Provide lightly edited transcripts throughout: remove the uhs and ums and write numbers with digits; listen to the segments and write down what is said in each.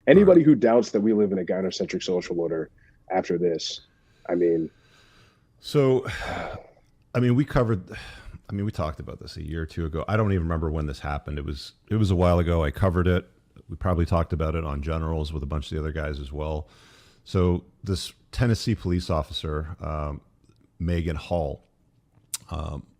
All right. Anybody who doubts that we live in a gynocentric social order after this, I mean, So, I mean, we covered. I mean, we talked about this a year or two ago. I don't even remember when this happened. It was a while ago. I covered it. We probably talked about it on Generals with a bunch of the other guys as well. So this Tennessee police officer, Megan Hall.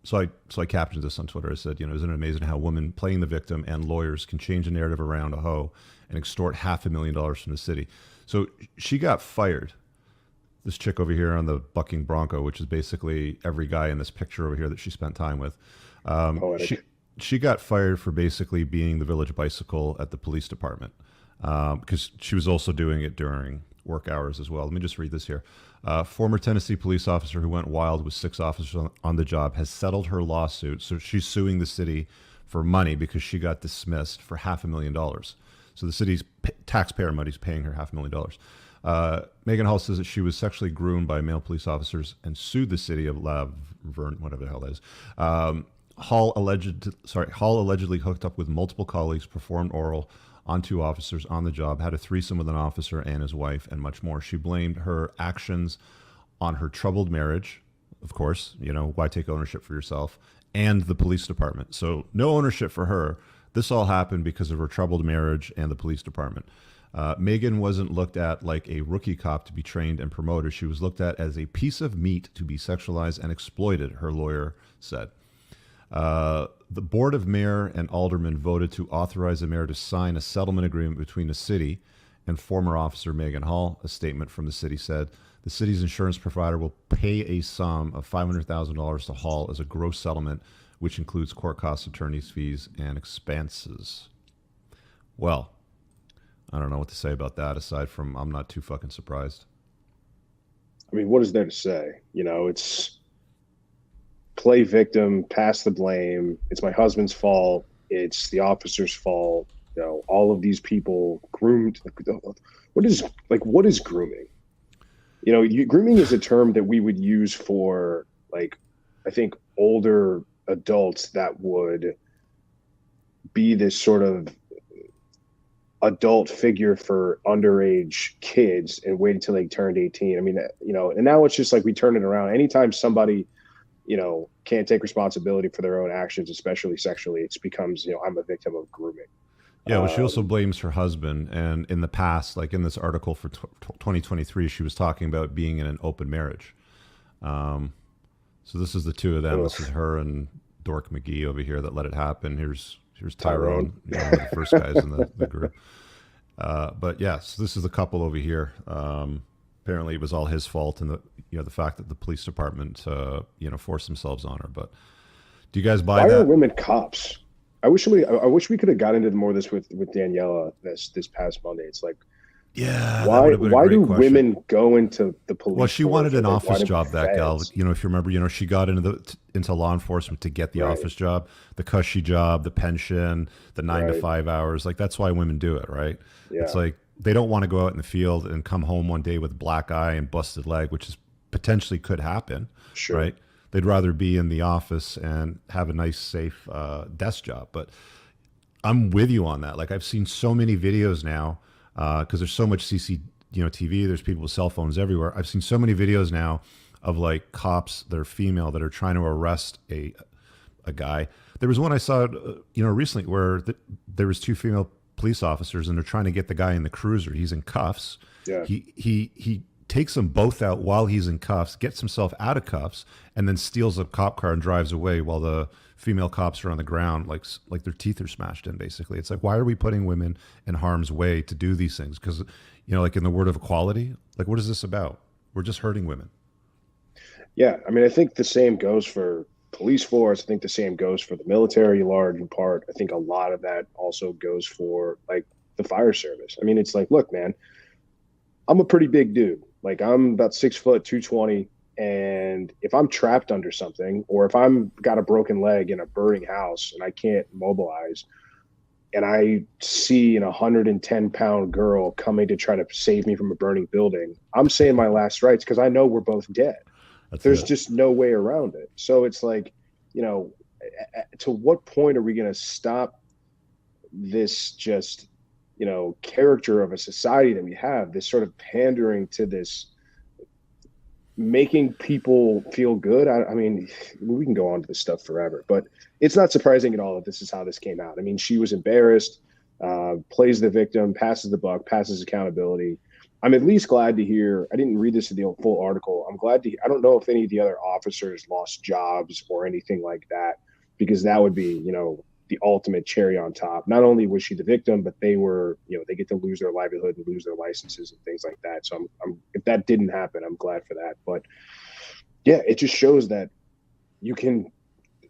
So I captioned this on Twitter. I said, isn't it amazing how women playing the victim and lawyers can change the narrative around a hoe and extort $500,000 from the city? So she got fired. This chick over here on the bucking bronco, which is basically every guy in this picture over here that she spent time with. She poetic. she got fired for basically being the village bicycle at the police department because she was also doing it during work hours as well. Let me just read this here. Former Tennessee police officer who went wild with 6 officers on the job has settled her lawsuit. So she's suing the city for money because she got dismissed for $500,000. So the city's taxpayer money is paying her $500,000. Megan Hall says that she was sexually groomed by male police officers and sued the city of Laverne, whatever the hell that is. Hall allegedly hooked up with multiple colleagues, performed oral on 2 officers on the job, had a threesome with an officer and his wife, and much more. She blamed her actions on her troubled marriage. Of course, why take ownership for yourself? And the police department. So no ownership for her. This all happened because of her troubled marriage and the police department. Megan wasn't looked at like a rookie cop to be trained and promoted. She was looked at as a piece of meat to be sexualized and exploited, her lawyer said. The board of mayor and aldermen voted to authorize the mayor to sign a settlement agreement between the city and former officer Megan Hall. A statement from the city said the city's insurance provider will pay a sum of $500,000 to Hall as a gross settlement, which includes court costs, attorney's fees, and expenses. Well, I don't know what to say about that aside from I'm not too fucking surprised. I mean, what is there to say? It's play victim, pass the blame. It's my husband's fault. It's the officer's fault. All of these people groomed. What is grooming? Grooming is a term that we would use for I think older adults that would be this sort of adult figure for underage kids and wait until they turned 18. I mean, and now it's just like we turn it around. Anytime somebody, can't take responsibility for their own actions, especially sexually, it becomes, I'm a victim of grooming. Yeah, well, she also blames her husband. And in the past, like in this article for 2023, she was talking about being in an open marriage. So this is the two of them. Ugh, This is her and Dork McGee over here that let it happen. Here's Tyrone. Tyrone, one of the first guys in the group. But yes, this is the couple over here. Apparently, it was all his fault, and the fact that the police department forced themselves on her. But do you guys buy Why are that? women cops? I wish we could have gotten into more of this with Daniela this past Monday. It's like, Yeah, that would why have been a why do great question. women go into the Well, police she wanted force, or an why office do job. That gal, feds? if you remember, she got into law enforcement to get the Right, office job, the cushy job, the pension, the 9 to 5 hours. Like that's why women do it, right? It's yeah, like they don't want to go out in the field and come home one day with black eye and busted leg, which is potentially could happen, sure. right? They'd rather be in the office and have a nice, safe desk job. But I'm with you on that. Like I've seen so many videos now because there's so much TV. There's people with cell phones everywhere. I've seen so many videos now of like cops that are female that are trying to arrest a guy. There was one I saw, recently where there was 2 female police officers and they're trying to get the guy in the cruiser. He's in cuffs. Yeah. He takes them both out while he's in cuffs, gets himself out of cuffs, and then steals a cop car and drives away while the female cops are on the ground, like their teeth are smashed in. Basically, it's like why are we putting women in harm's way to do these things? Because like in the word of equality, like what is this about? We're just hurting women. Yeah, I mean, I think the same goes for police force. I think the same goes for the military, large in part. I think a lot of that also goes for the fire service. I mean, it's like, look, man, I'm a pretty big dude. Like I'm about 6 foot, 220. And if I'm trapped under something, or if I'm got a broken leg in a burning house and I can't mobilize, and I see an 110-pound girl coming to try to save me from a burning building, I'm saying my last rites because I know we're both dead. That's There's it. just no way around it. So it's like, to what point are we going to stop this just character of a society that we have, this sort of pandering to this, making people feel good. I mean, we can go on to this stuff forever, but it's not surprising at all that this is how this came out. I mean, she was embarrassed, plays the victim, passes the buck, passes accountability. I'm at least glad to hear. I didn't read this in the full article. I'm glad to. I don't know if any of the other officers lost jobs or anything like that, because that would be, the ultimate cherry on top. Not only was she the victim, but they were, they get to lose their livelihood and lose their licenses and things like that. So if that didn't happen, I'm glad for that. But yeah, it just shows that you can.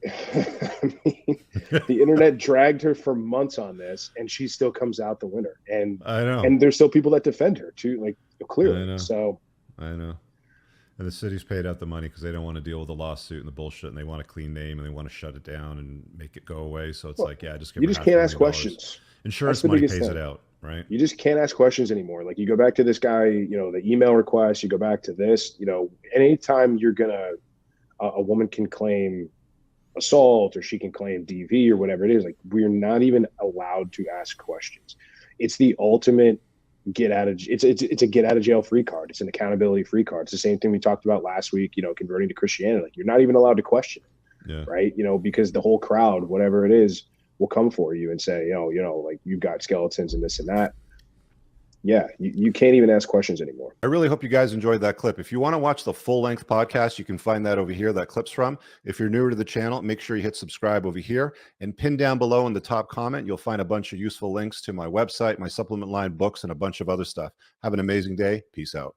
I mean, the internet dragged her for months on this, and she still comes out the winner. And I know. And there's still people that defend her too, like clearly. I know. So I know. And the city's paid out the money because they don't want to deal with the lawsuit and the bullshit, and they want a clean name, and they want to shut it down and make it go away. So it's like, yeah, just give you just can't ask questions. Insurance money pays it out, right? You just can't ask questions anymore. Like, you go back to this guy, the email request. You go back to this. Anytime you're gonna, a woman can claim assault, or she can claim DV, or whatever it is. Like, we're not even allowed to ask questions. It's the ultimate it's a get out of jail free card. It's an accountability free card. It's the same thing we talked about last week, converting to Christianity. Like, you're not even allowed to question it. Yeah. Right. Because the whole crowd, whatever it is, will come for you and say, like, you've got skeletons and this and that. Yeah, you can't even ask questions anymore. I really hope you guys enjoyed that clip. If you want to watch the full-length podcast, you can find that over here, that clip's from. If you're newer to the channel, make sure you hit subscribe over here, and pin down below in the top comment, you'll find a bunch of useful links to my website, my supplement line, books, and a bunch of other stuff. Have an amazing day. Peace out.